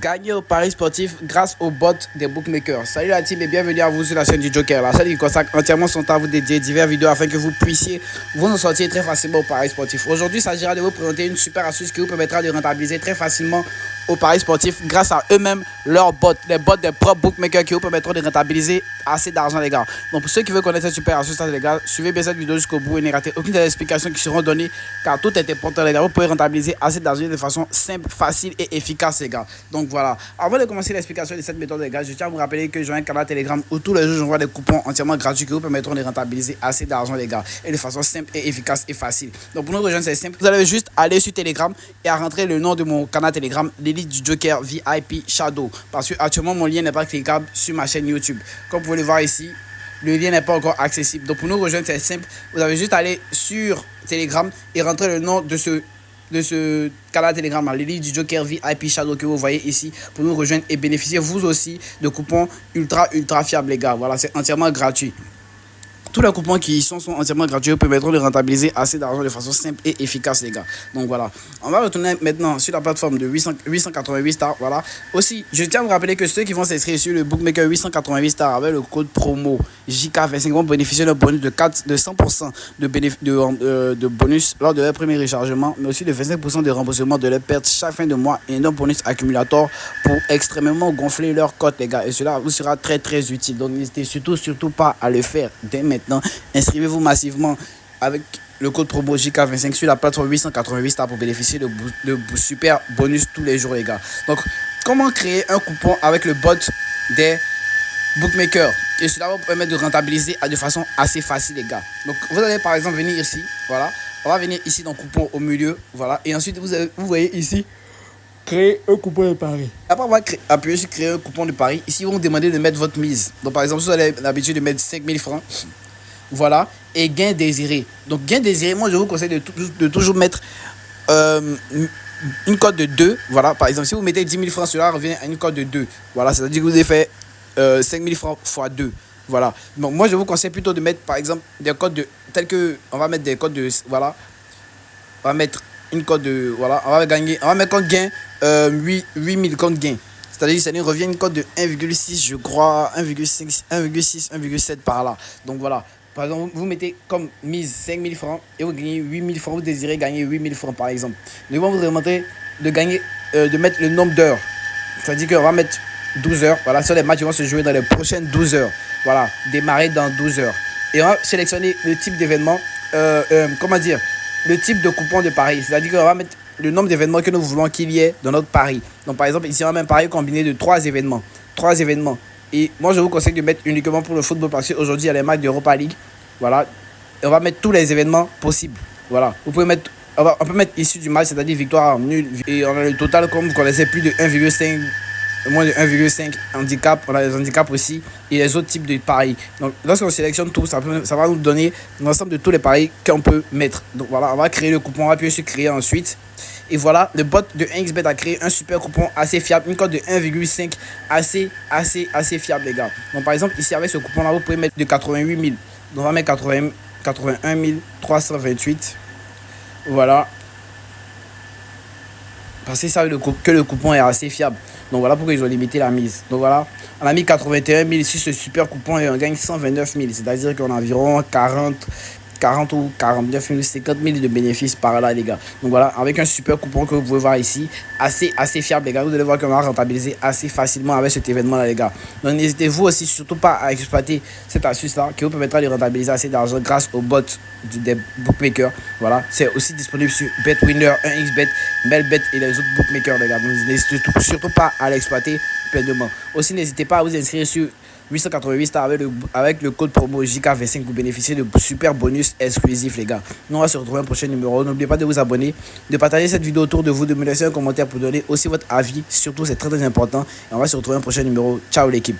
Gagner au paris sportif grâce aux bots des bookmakers. Salut la team et bienvenue à vous sur la chaîne du Joker. La chaîne qui consacre entièrement son temps à vous dédier diverses vidéos afin que vous puissiez vous en sortir très facilement au paris sportif. Aujourd'hui, il s'agira de vous présenter une super astuce qui vous permettra de rentabiliser très facilement au paris sportif grâce à eux-mêmes, leurs bots, les bots des propres bookmakers qui vous permettront de rentabiliser assez d'argent, les gars. Donc pour ceux qui veulent connaître cette super astuce, les gars, suivez bien cette vidéo jusqu'au bout et ne ratez aucune des explications qui seront données car tout est important, les gars. Vous pouvez rentabiliser assez d'argent de façon simple, facile et efficace, les gars. Donc voilà. Avant de commencer l'explication de cette méthode, les gars, je tiens à vous rappeler que j'ai un canal Telegram où tous les jours j'envoie des coupons entièrement gratuits qui vous permettront de rentabiliser assez d'argent, les gars, et de façon simple et efficace et facile. Donc pour nous rejoindre, c'est simple. Vous allez juste aller sur Telegram et à rentrer le nom de mon canal Telegram, l'élite du Joker VIP Shadow, parce que actuellement mon lien n'est pas cliquable sur ma chaîne YouTube. Comme vous pouvez le voir ici, le lien n'est pas encore accessible. Donc pour nous rejoindre, c'est simple. Vous avez juste aller sur Telegram et rentrer le nom de ce canal Telegram, l'élite du Joker VIP Shadow que vous voyez ici, pour nous rejoindre et bénéficier vous aussi de coupons ultra fiables, les gars. Voilà, c'est entièrement gratuit. Tous les coupons qui y sont entièrement gratuits, vous permettront de rentabiliser assez d'argent de façon simple et efficace, les gars. Donc voilà, on va retourner maintenant sur la plateforme de 888 stars. Voilà. Aussi, je tiens à vous rappeler que ceux qui vont s'inscrire sur le bookmaker 888 stars avec le code promo JK25 vont bénéficier d'un bonus de 100% de bonus lors de leur premier rechargement, mais aussi de 25% de remboursement de leurs pertes chaque fin de mois et un bonus accumulateur pour extrêmement gonfler leur cote, les gars. Et cela vous sera très utile. Donc n'hésitez surtout pas à le faire dès maintenant. Inscrivez-vous massivement avec le code promo JK25 sur la plateforme 888 stars pour bénéficier de super bonus tous les jours, les gars. Donc, comment créer un coupon avec le bot des bookmakers? Et cela va vous permettre de rentabiliser de façon assez facile, les gars. Donc, vous allez par exemple venir ici, voilà. On va venir ici dans coupon au milieu, voilà. Et ensuite, vous voyez ici, créer un coupon de pari. Après avoir appuyé sur créer un coupon de pari, ici, ils vont vous demander de mettre votre mise. Donc, par exemple, si vous avez l'habitude de mettre 5000 francs, voilà, et gain désiré. Donc, gain désiré, moi, je vous conseille de toujours mettre une cote de 2. Voilà, par exemple, si vous mettez 10 000 francs, cela revient à une cote de 2. Voilà, c'est-à-dire que vous avez fait 5 000 francs x 2. Voilà. Donc, moi, je vous conseille plutôt de mettre, par exemple, des cotes de, tels que, on va mettre des cotes de, voilà, on va mettre une cote de, voilà, on va mettre compte gain 8 000 compte gain. C'est-à-dire que ça nous revient une cote de 1,6, je crois, 1,5, 1,6, 1,7 par là. Donc voilà. Par exemple, vous mettez comme mise 5 000 francs et vous gagnez 8 000 francs. Vous désirez gagner 8 000 francs, par exemple. Nous allons vous demander de gagner, de mettre le nombre d'heures. C'est-à-dire qu'on va mettre 12 heures. Voilà, sur les matchs, ils vont se jouer dans les prochaines 12 heures. Voilà, démarrer dans 12 heures. Et on va sélectionner le type d'événement, comment dire, le type de coupon de pari. C'est-à-dire qu'on va mettre le nombre d'événements que nous voulons qu'il y ait dans notre pari. Donc, par exemple, ici, on a un pari combiné de 3 événements. 3 événements. Et moi, je vous conseille de mettre uniquement pour le football parce qu'aujourd'hui, il y a les matchs d'Europa League. Voilà. Et on va mettre tous les événements possibles. Voilà. Vous pouvez mettre, on peut mettre issue du match, c'est-à-dire victoire, nul. Et on a le total, comme vous connaissez, plus de 1,5, moins de 1,5 handicap. On a les handicaps aussi et les autres types de paris. Donc, lorsqu'on sélectionne tout, ça va nous donner l'ensemble de tous les paris qu'on peut mettre. Donc, voilà, on va créer le coupon. On va appuyer sur créer ensuite. Et voilà, le bot de 1xBet a créé un super coupon assez fiable, une cote de 1,5 assez fiable, les gars. Donc par exemple, ici avec ce coupon là, vous pouvez mettre de 88 000. Donc on va mettre 81 328. Voilà. Parce que ça que le coupon est assez fiable. Donc voilà pourquoi ils ont limité la mise. Donc voilà, on a mis 81 000 sur ce super coupon et on gagne 129 000. C'est-à-dire qu'on a environ 40 ou 49 000, 50 000 de bénéfices par là, les gars. Donc voilà, avec un super coupon que vous pouvez voir ici, assez fiable, les gars. Vous allez voir qu'on va rentabiliser assez facilement avec cet événement-là, les gars. Donc n'hésitez vous aussi surtout pas à exploiter cette astuce-là qui vous permettra de rentabiliser assez d'argent grâce aux bots des bookmakers. Voilà, c'est aussi disponible sur BetWinner, 1xBet, Melbet et les autres bookmakers, les gars. Donc n'hésitez surtout pas à l'exploiter pleinement. Aussi, n'hésitez pas à vous inscrire sur 888 stars avec le code promo JK25 pour bénéficier de super bonus exclusifs, les gars. Nous on va se retrouver un prochain numéro. N'oubliez pas de vous abonner, de partager cette vidéo autour de vous, de me laisser un commentaire pour donner aussi votre avis. Surtout, c'est très important. Et on va se retrouver un prochain numéro. Ciao l'équipe.